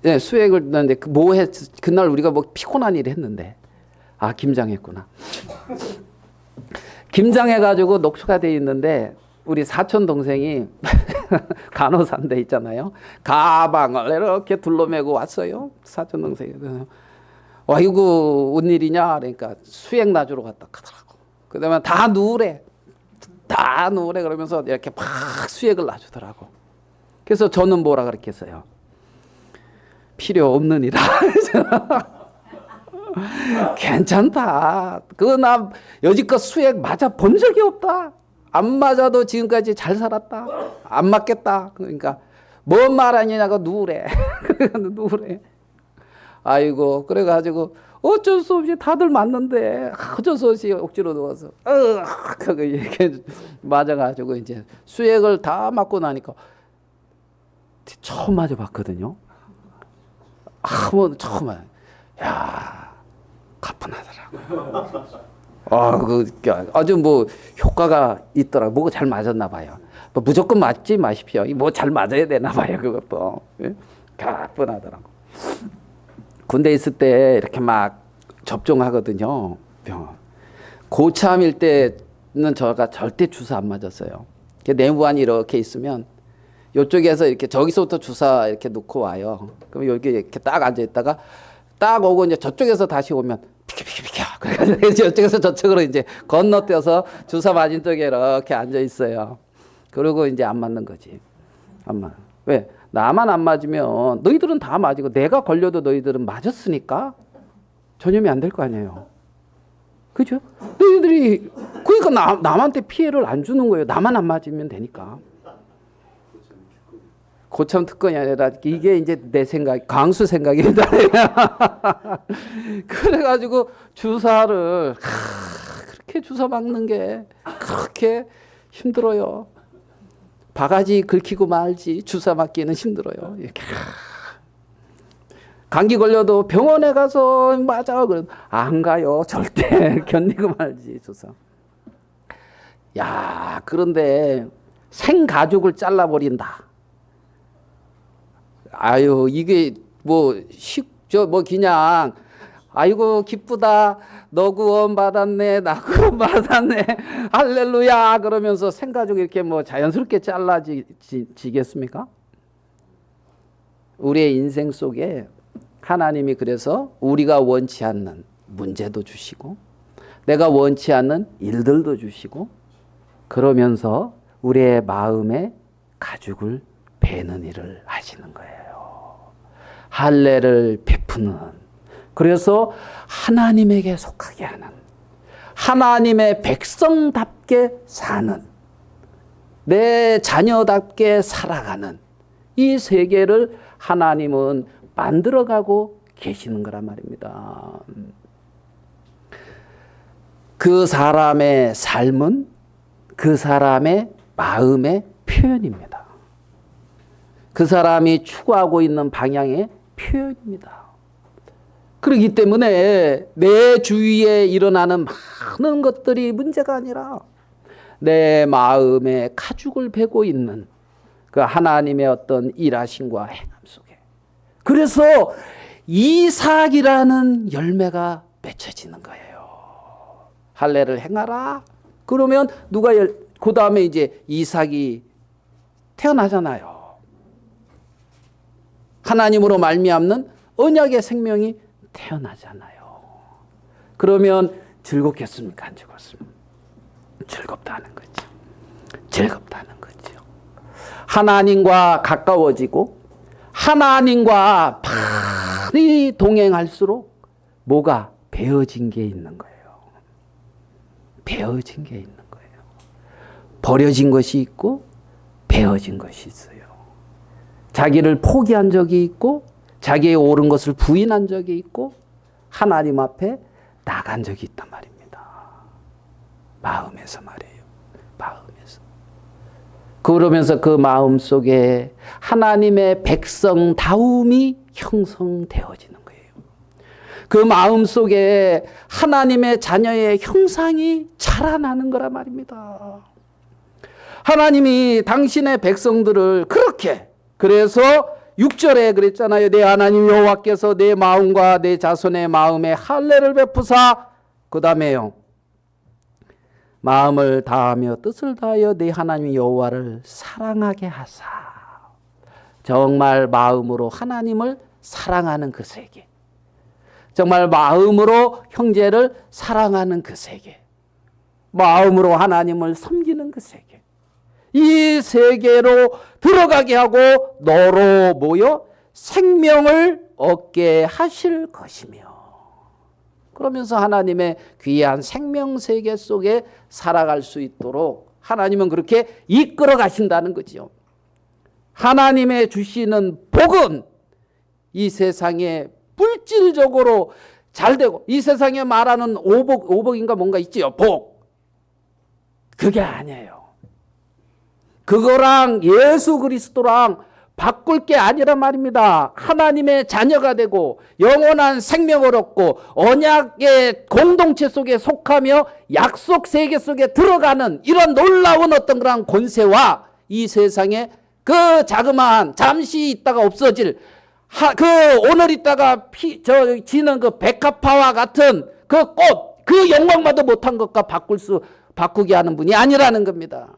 네, 수액을 넣는데 그날 우리가 뭐 피곤한 일을 했는데, 김장했구나. 김장해가지고 녹초가 돼 있는데 우리 사촌 동생이 간호사인데 있잖아요. 가방을 이렇게 둘러매고 왔어요. 사촌 동생이. 이거 웬일이냐? 그러니까 수액 놔주러 갔다 하더라고. 그다음에 다 누우래 그러면서 이렇게 막 수액을 놔주더라고. 그래서 저는 뭐라 그랬겠어요? 필요 없느니라. 괜찮다. 그거 나 여지껏 수액 맞아 본 적이 없다. 안 맞아도 지금까지 잘 살았다. 안 맞겠다. 그러니까 뭔 말 아니냐고 누우래. 아이고 그래가지고 어쩔 수 없이 다들 맞는데 어쩔 수 없이 억지로 누워서 그거 이렇게 맞아가지고 이제 수액을 다 맞고 나니까 처음 맞아봤거든요. 처음 야 가뿐하더라고. 아주 뭐 효과가 있더라. 뭐가 잘 맞았나 봐요. 뭐 무조건 맞지 마십시오. 뭐 잘 맞아야 되나 봐요. 그것도 가뿐하더라고. 군대 있을 때 이렇게 막 접종하거든요. 고참일 때는 저가 절대 주사 안 맞았어요. 내무관이 이렇게 있으면 이쪽에서 이렇게 저기서부터 주사 이렇게 놓고 와요. 그럼 여기 이렇게 딱 앉아 있다가 딱 오고 이제 저쪽에서 다시 오면 비켜. 그래가지고 저쪽에서 저쪽으로 이제 건너뛰어서 주사 맞은 쪽에 이렇게 앉아 있어요. 그러고 이제 안 맞는 거지. 안 맞. 왜? 나만 안 맞으면 너희들은 다 맞고 내가 걸려도 너희들은 맞았으니까 전염이 안 될 거 아니에요. 그죠? 너희들이 그러니까 남한테 피해를 안 주는 거예요. 나만 안 맞으면 되니까. 고참 특권이 아니라 이게 이제 내 생각, 강수 생각입니다. 그래가지고 주사를 그렇게 주사 맞는 게 그렇게 힘들어요. 바가지 긁히고 말지 주사 맞기는 힘들어요. 이렇게. 감기 걸려도 병원에 가서 맞아. 그럼 안 가요. 절대 견디고 말지 주사. 야, 그런데 생가죽을 잘라버린다. 아유, 이게 뭐 그냥 아이고 기쁘다. 너 구원 받았네. 나 구원 받았네. 할렐루야. 그러면서 생가죽 이렇게 뭐 자연스럽게 잘라지겠습니까? 우리의 인생 속에 하나님이 그래서 우리가 원치 않는 문제도 주시고 내가 원치 않는 일들도 주시고 그러면서 우리의 마음에 가죽을 베는 일을 하시는 거예요. 할례를 베푸는, 그래서 하나님에게 속하게 하는, 하나님의 백성답게 사는, 내 자녀답게 살아가는 이 세계를 하나님은 만들어가고 계시는 거란 말입니다. 그 사람의 삶은 그 사람의 마음의 표현입니다. 그 사람이 추구하고 있는 방향의 표현입니다. 그렇기 때문에 내 주위에 일어나는 많은 것들이 문제가 아니라 내 마음에 가죽을 베고 있는 그 하나님의 어떤 일하심과 행함 속에, 그래서 이삭이라는 열매가 맺혀지는 거예요. 할례를 행하라. 그러면 그 다음에 이제 이삭이 태어나잖아요. 하나님으로 말미암는 언약의 생명이 태어나잖아요. 그러면 즐겁겠습니까? 안 즐겁습니까? 즐겁다는 거죠. 즐겁다는 거죠. 하나님과 가까워지고 하나님과 많이 동행할수록 뭐가 배어진 게 있는 거예요. 배어진 게 있는 거예요. 버려진 것이 있고 배어진 것이 있어요. 자기를 포기한 적이 있고 자기의 옳은 것을 부인한 적이 있고 하나님 앞에 나간 적이 있단 말입니다. 마음에서 말이에요. 마음에서. 그러면서 그 마음 속에 하나님의 백성다움이 형성되어지는 거예요. 그 마음 속에 하나님의 자녀의 형상이 자라나는 거란 말입니다. 하나님이 당신의 백성들을 그렇게, 그래서 6절에 그랬잖아요. 내 하나님 여호와께서 내 마음과 내 자손의 마음에 할례를 베푸사, 그 다음에요, 마음을 다하며 뜻을 다하여 내 하나님 여호와를 사랑하게 하사. 정말 마음으로 하나님을 사랑하는 그 세계, 정말 마음으로 형제를 사랑하는 그 세계, 마음으로 하나님을 섬기는 그 세계, 이 세계로 들어가게 하고 너로 모여 생명을 얻게 하실 것이며, 그러면서 하나님의 귀한 생명 세계 속에 살아갈 수 있도록 하나님은 그렇게 이끌어 가신다는 거죠. 하나님의 주시는 복은 이 세상에 물질적으로 잘 되고, 이 세상에 말하는 오복인가 뭔가 있지요. 복. 그게 아니에요. 그거랑 예수 그리스도랑 바꿀 게 아니란 말입니다. 하나님의 자녀가 되고 영원한 생명을 얻고 언약의 공동체 속에 속하며 약속 세계 속에 들어가는 이런 놀라운 어떤 그런 권세와 이 세상에 그 자그마한 잠시 있다가 없어질 그 오늘 있다가 지는 그 백합화와 같은 그 꽃, 그 영광마도 못한 것과 바꾸게 하는 분이 아니라는 겁니다.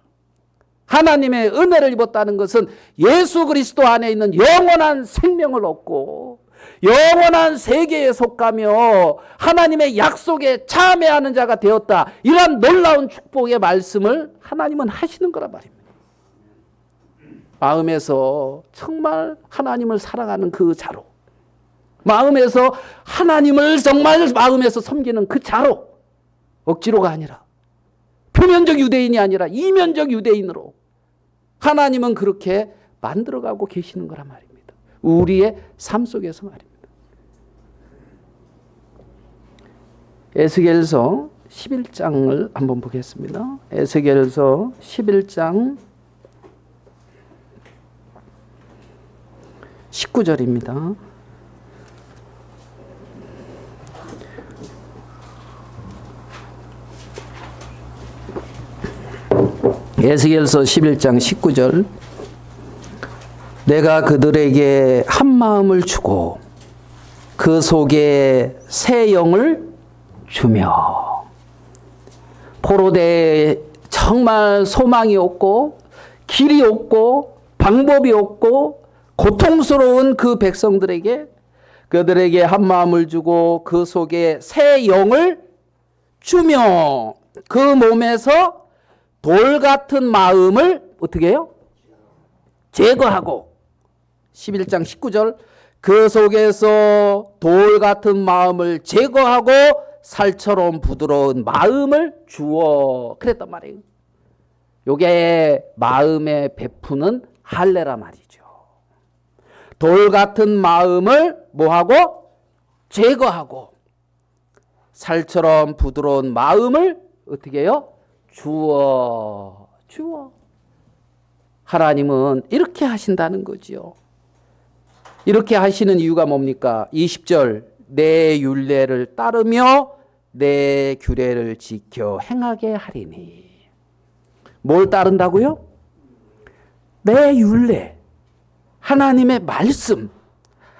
하나님의 은혜를 입었다는 것은 예수 그리스도 안에 있는 영원한 생명을 얻고 영원한 세계에 속하며 하나님의 약속에 참여하는 자가 되었다. 이런 놀라운 축복의 말씀을 하나님은 하시는 거란 말입니다. 마음에서 정말 하나님을 사랑하는 그 자로, 마음에서 하나님을 정말 마음에서 섬기는 그 자로, 억지로가 아니라 표면적 유대인이 아니라 이면적 유대인으로 하나님은 그렇게 만들어가고 계시는 거란 말입니다. 우리의 삶 속에서 말입니다. 에스겔서 11장을 한번 보겠습니다. 에스겔서 11장 19절입니다. 에스겔서 11장 19절. 내가 그들에게 한 마음을 주고 그 속에 새 영을 주며, 포로대에 정말 소망이 없고 길이 없고 방법이 없고 고통스러운 그 백성들에게 그들에게 한 마음을 주고 그 속에 새 영을 주며 그 몸에서 돌 같은 마음을 어떻게 해요? 제거하고, 11장 19절, 그 속에서 돌 같은 마음을 제거하고 살처럼 부드러운 마음을 주어, 그랬단 말이에요. 요게 마음에 베푸는 할례라 말이죠. 돌 같은 마음을 뭐하고? 제거하고 살처럼 부드러운 마음을 어떻게 해요? 주어. 하나님은 이렇게 하신다는 거지요. 이렇게 하시는 이유가 뭡니까? 20절, 내 율례를 따르며 내 규례를 지켜 행하게 하리니. 뭘 따른다고요? 내 율례, 하나님의 말씀,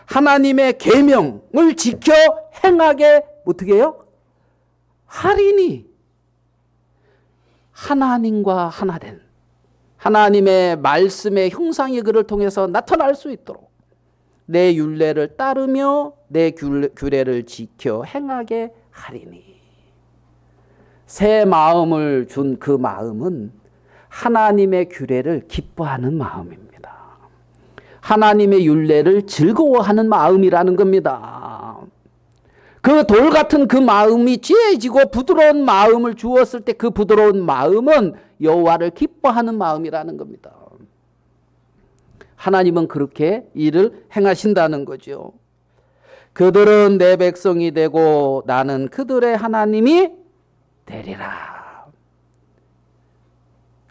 하나님의 계명을 지켜 행하게 어떻게 해요? 하리니. 하나님과 하나된 하나님의 말씀의 형상이 그를 통해서 나타날 수 있도록 내 율례를 따르며 내 규례를 지켜 행하게 하리니. 새 마음을 준 그 마음은 하나님의 규례를 기뻐하는 마음입니다. 하나님의 율례를 즐거워하는 마음이라는 겁니다. 그 돌 같은 그 마음이 지혜지고 부드러운 마음을 주었을 때 그 부드러운 마음은 여호와를 기뻐하는 마음이라는 겁니다. 하나님은 그렇게 일을 행하신다는 거죠. 그들은 내 백성이 되고 나는 그들의 하나님이 되리라.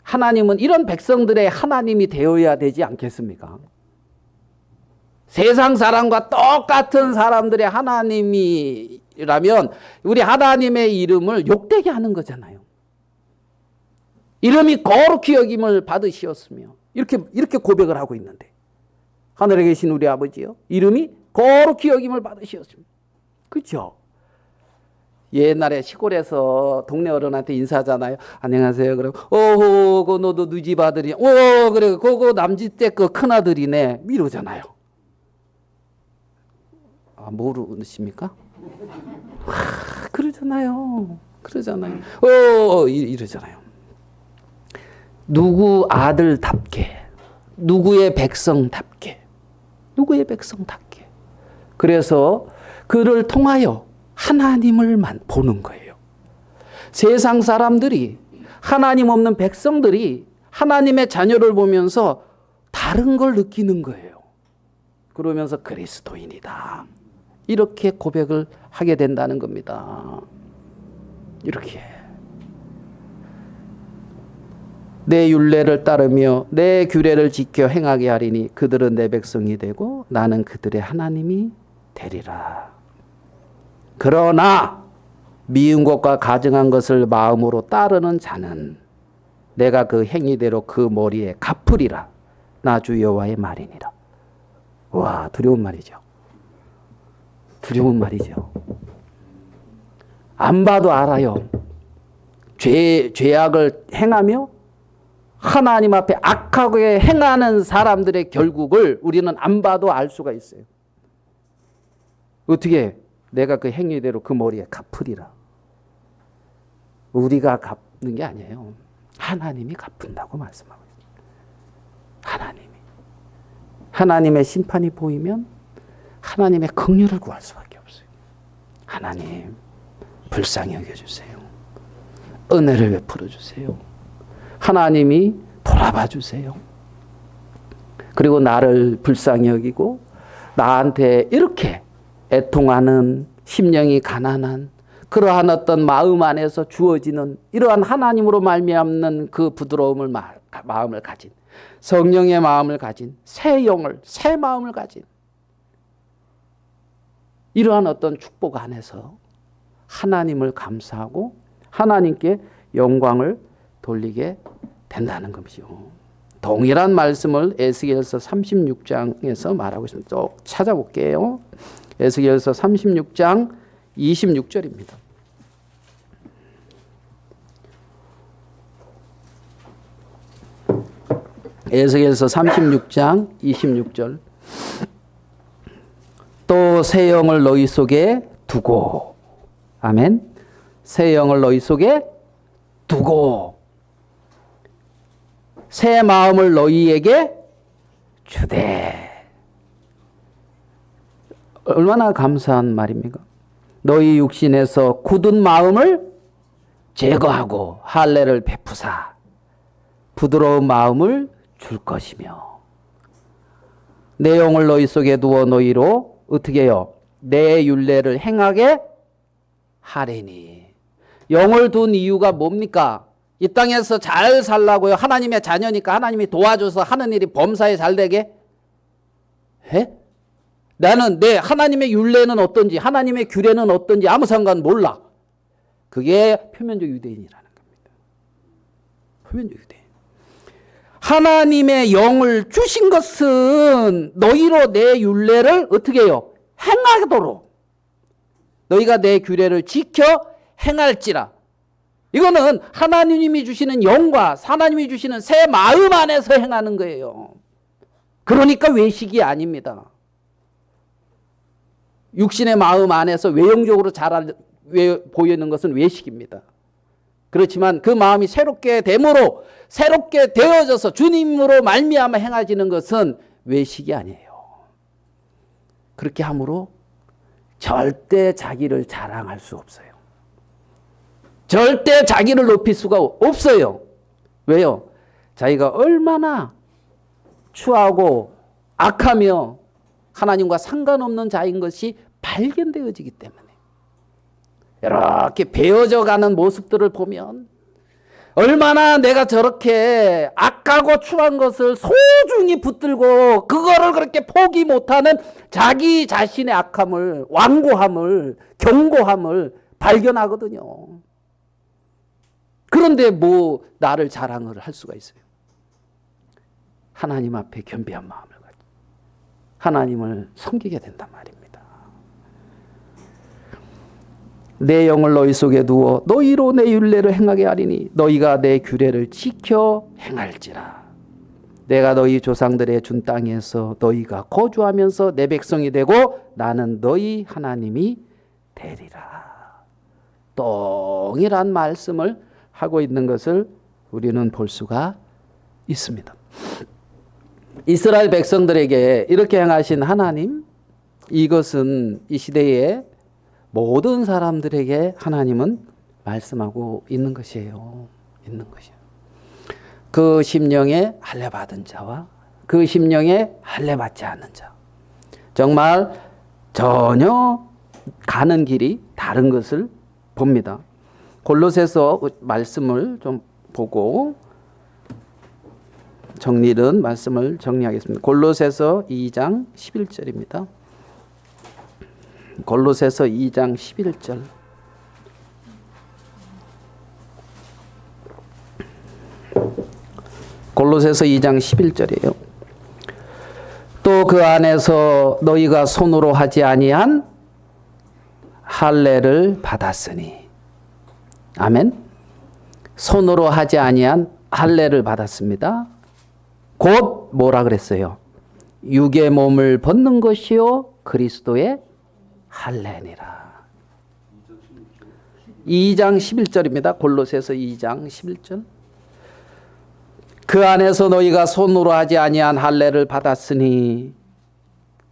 하나님은 이런 백성들의 하나님이 되어야 되지 않겠습니까? 세상 사람과 똑같은 사람들의 하나님이라면 우리 하나님의 이름을 욕되게 하는 거잖아요. 이름이 거룩히 여김을 받으시었으며 이렇게 고백을 하고 있는데, 하늘에 계신 우리 아버지요, 이름이 거룩히 여김을 받으시었습니다. 그렇죠? 옛날에 시골에서 동네 어른한테 인사하잖아요. 안녕하세요. 그러고 그 너도 누 집 아들이야. 그래 그거 남집 때 그 큰아들이네. 이러잖아요. 아, 모르십니까? 그러잖아요. 이러잖아요. 누구 아들답게, 누구의 백성답게. 그래서 그를 통하여 하나님을만 보는 거예요. 세상 사람들이, 하나님 없는 백성들이 하나님의 자녀를 보면서 다른 걸 느끼는 거예요. 그러면서 그리스도인이다, 이렇게 고백을 하게 된다는 겁니다. 이렇게 내 율례를 따르며 내 규례를 지켜 행하게 하리니 그들은 내 백성이 되고 나는 그들의 하나님이 되리라. 그러나 미운 것과 가증한 것을 마음으로 따르는 자는 내가 그 행위대로 그 머리에 갚으리라. 나 주 여호와의 말이니라. 와, 두려운 말이죠. 안 봐도 알아요. 죄악을 행하며 하나님 앞에 악하게 행하는 사람들의 결국을 우리는 안 봐도 알 수가 있어요. 어떻게 내가 그 행위대로 그 머리에 갚으리라. 우리가 갚는 게 아니에요. 하나님이 갚는다고 말씀하고 있어요. 하나님의 심판이 보이면 하나님의 긍휼을 구할 수밖에 없어요. 하나님 불쌍히 여겨주세요. 은혜를 베풀어 주세요. 하나님이 돌아봐 주세요. 그리고 나를 불쌍히 여기고 나한테 이렇게 애통하는 심령이 가난한 그러한 어떤 마음 안에서 주어지는 이러한 하나님으로 말미암는 그 부드러움을 마음을 가진 성령의 마음을 가진 새 영을 새 마음을 가진 이러한 어떤 축복 안에서 하나님을 감사하고 하나님께 영광을 돌리게 된다는 것이요. 동일한 말씀을 에스겔서 36장에서 말하고 있습니다. 또 찾아볼게요. 에스겔서 36장 26절입니다. 에스겔서 36장 26절. 또 새 영을 너희 속에 두고, 아멘. 새 영을 너희 속에 두고 새 마음을 너희에게 주되. 얼마나 감사한 말입니까? 너희 육신에서 굳은 마음을 제거하고 할례를 베푸사 부드러운 마음을 줄 것이며 내 영을 너희 속에 두어 너희로 어떻게 해요? 내 율례를 행하게 하리니. 영을 둔 이유가 뭡니까? 이 땅에서 잘 살라고요. 하나님의 자녀니까 하나님이 도와줘서 하는 일이 범사에 잘 되게 해? 나는 내 하나님의 율례는 어떤지 하나님의 규례는 어떤지 아무 상관 몰라. 그게 표면적 유대인이라는 겁니다. 표면적 유대인. 하나님의 영을 주신 것은 너희로 내 율례를 어떻게 해요? 행하도록. 너희가 내 규례를 지켜 행할지라. 이거는 하나님이 주시는 영과 하나님이 주시는 새 마음 안에서 행하는 거예요. 그러니까 외식이 아닙니다. 육신의 마음 안에서 외형적으로 보이는 것은 외식입니다. 그렇지만 그 마음이 새롭게 됨으로 새롭게 되어져서 주님으로 말미암아 행해지는 것은 외식이 아니에요. 그렇게 함으로 절대 자기를 자랑할 수 없어요. 절대 자기를 높일 수가 없어요. 왜요? 자기가 얼마나 추하고 악하며 하나님과 상관없는 자인 것이 발견되어지기 때문에 이렇게 베어져 가는 모습들을 보면 얼마나 내가 저렇게 악하고 추한 것을 소중히 붙들고 그거를 그렇게 포기 못하는 자기 자신의 악함을, 완고함을, 견고함을 발견하거든요. 그런데 뭐 나를 자랑을 할 수가 있어요. 하나님 앞에 겸비한 마음을 가지고 하나님을 섬기게 된단 말입니다. 내 영을 너희 속에 두어 너희로 내 율례를 행하게 하리니 너희가 내 규례를 지켜 행할지라. 내가 너희 조상들의 준 땅에서 너희가 거주하면서 내 백성이 되고 나는 너희 하나님이 되리라. 동일한 말씀을 하고 있는 것을 우리는 볼 수가 있습니다. 이스라엘 백성들에게 이렇게 행하신 하나님, 이것은 이 시대에 모든 사람들에게 하나님은 말씀하고 있는 것이에요. 있는 것이에요. 그 심령에 할례 받은 자와 그 심령에 할례 받지 않는 자. 정말 전혀 가는 길이 다른 것을 봅니다. 골로새서 말씀을 좀 보고 정리는 말씀을 정리하겠습니다. 골로새서 2장 11절입니다. 골로새서 2장 11절. 골로새서 2장 11절이에요. 또 그 안에서 너희가 손으로 하지 아니한 할례를 받았으니 아멘. 손으로 하지 아니한 할례를 받았습니다. 곧 뭐라 그랬어요? 육의 몸을 벗는 것이요 그리스도의 할례니라. 2장 11절입니다. 골로새서 2장 11절. 그 안에서 너희가 손으로 하지 아니한 할례를 받았으니,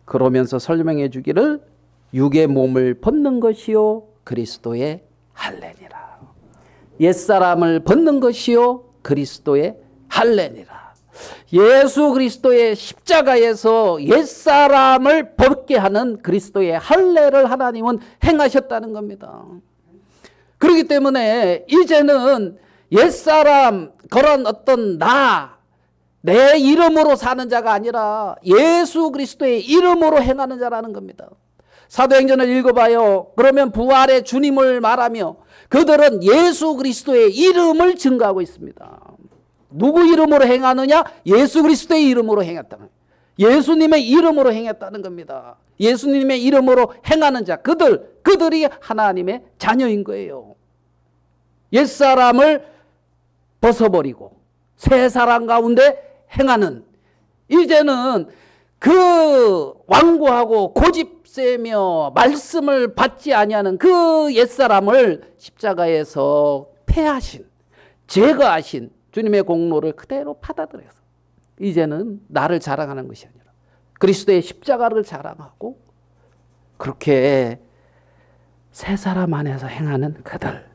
그러면서 설명해 주기를 육의 몸을 벗는 것이요 그리스도의 할례니라. 옛사람을 벗는 것이요 그리스도의 할례니라. 예수 그리스도의 십자가에서 옛사람을 벗게 하는 그리스도의 할례를 하나님은 행하셨다는 겁니다. 그렇기 때문에 이제는 옛사람, 그런 어떤 내 이름으로 사는 자가 아니라 예수 그리스도의 이름으로 행하는 자라는 겁니다. 사도행전을 읽어봐요. 그러면 부활의 주님을 말하며 그들은 예수 그리스도의 이름을 증거하고 있습니다. 누구 이름으로 행하느냐? 예수 그리스도의 이름으로 행했다는, 예수님의 이름으로 행했다는 겁니다. 예수님의 이름으로 행하는 자, 그들이 하나님의 자녀인 거예요. 옛사람을 벗어버리고 새 사람 가운데 행하는, 이제는 그 완고하고 고집세며 말씀을 받지 아니하는 그 옛사람을 십자가에서 폐하신, 제거하신 주님의 공로를 그대로 받아들여서 이제는 나를 자랑하는 것이 아니라 그리스도의 십자가를 자랑하고, 그렇게 새 사람 안에서 행하는 그들,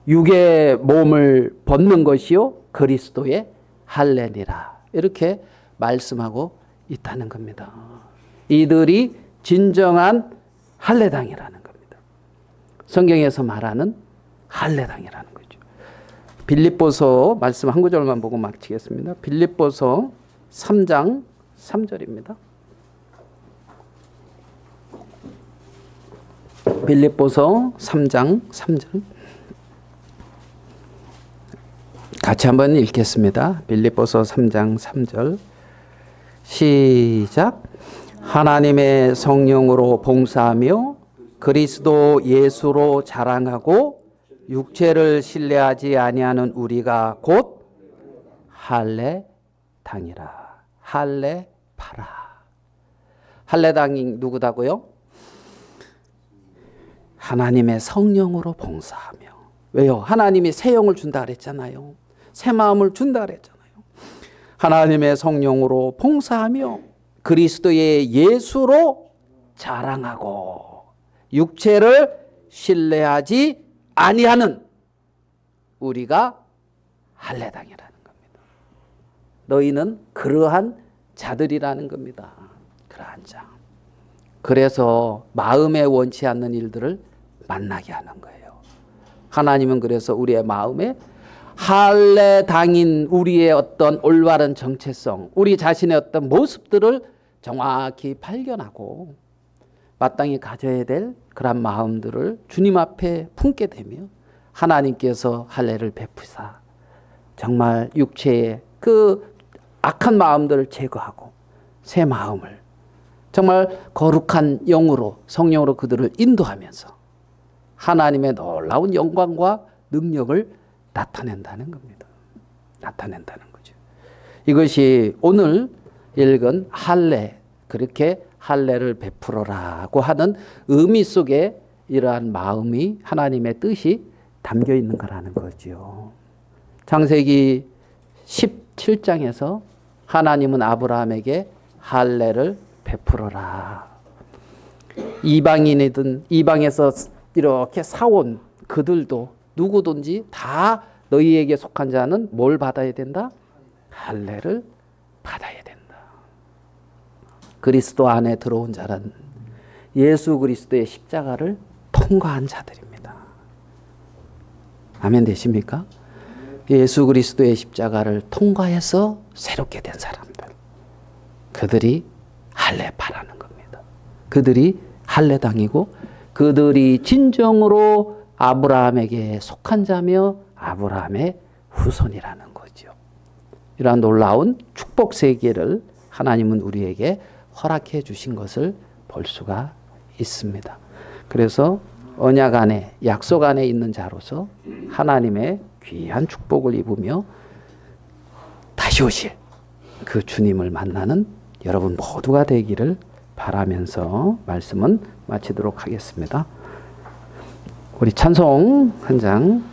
육의 몸을 벗는 것이요 그리스도의 할례니라, 이렇게 말씀하고 있다는 겁니다. 이들이 진정한 할례당이라는 겁니다. 성경에서 말하는 할례당이라는 거죠. 빌립보서 말씀 한 구절만 보고 마치겠습니다. 빌립보서 3장 3절입니다. 빌립보서 3장 3절. 같이 한번 읽겠습니다. 빌립보서 3장 3절. 시작. 하나님의 성령으로 봉사하며 그리스도 예수로 자랑하고 육체를 신뢰하지 아니하는 우리가 곧 할례당이라. 할례파라. 할례당이 누구다고요? 하나님의 성령으로 봉사하며. 왜요? 하나님이 새 영을 준다 그랬잖아요. 새 마음을 준다 그랬잖아요. 하나님의 성령으로 봉사하며 그리스도의 예수로 자랑하고 육체를 신뢰하지 아니하는 우리가 할례당이라는 겁니다. 너희는 그러한 자들이라는 겁니다. 그러한 자. 그래서 마음에 원치 않는 일들을 만나게 하는 거예요. 하나님은 그래서 우리의 마음에 할례당인 우리의 어떤 올바른 정체성, 우리 자신의 어떤 모습들을 정확히 발견하고 마땅히 가져야 될 그런 마음들을 주님 앞에 품게 되며 하나님께서 할례를 베푸사 정말 육체의 그 악한 마음들을 제거하고 새 마음을 정말 거룩한 영으로, 성령으로 그들을 인도하면서 하나님의 놀라운 영광과 능력을 나타낸다는 겁니다. 나타낸다는 거죠. 이것이 오늘 읽은 할례, 그렇게 할례를 베풀어라고 하는 의미 속에 이러한 마음이, 하나님의 뜻이 담겨 있는 거라는 거죠. 창세기 17장에서 하나님은 아브라함에게 할례를 베풀어라. 이방인이든 이방에서 이렇게 사온 그들도 누구든지 다 너희에게 속한 자는 뭘 받아야 된다? 할례를 받아야 된다. 그리스도 안에 들어온 자는 예수 그리스도의 십자가를 통과한 자들입니다. 아멘 되십니까? 예수 그리스도의 십자가를 통과해서 새롭게 된 사람들, 그들이 할례파라는 겁니다. 그들이 할례당이고 그들이 진정으로 아브라함에게 속한 자며 아브라함의 후손이라는 거죠. 이러한 놀라운 축복 세계를 하나님은 우리에게 허락해 주신 것을 볼 수가 있습니다. 그래서 언약 안에 약속 안에 있는 자로서 하나님의 귀한 축복을 입으며 다시 오실 그 주님을 만나는 여러분 모두가 되기를 바라면서 말씀은 마치도록 하겠습니다. 우리 찬송 한 장